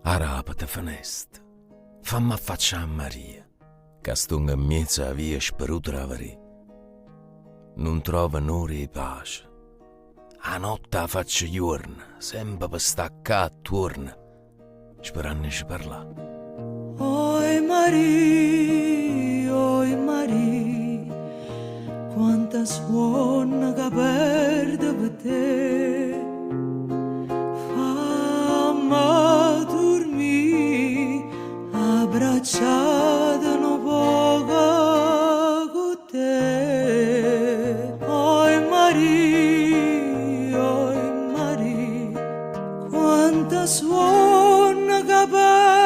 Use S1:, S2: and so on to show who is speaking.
S1: Arapate fenest, fammi affacciare a Maria, che stunga in mezzo a via speruta avrì. Non trova onore e pace. A notte la faccia giorna, sempre per staccare attorno, sperando di parlare.
S2: Oi Maria, quanta suona che perde per te. Fammi dormire, abbracciata no poco con te. Oi Maria, quanta suona che perde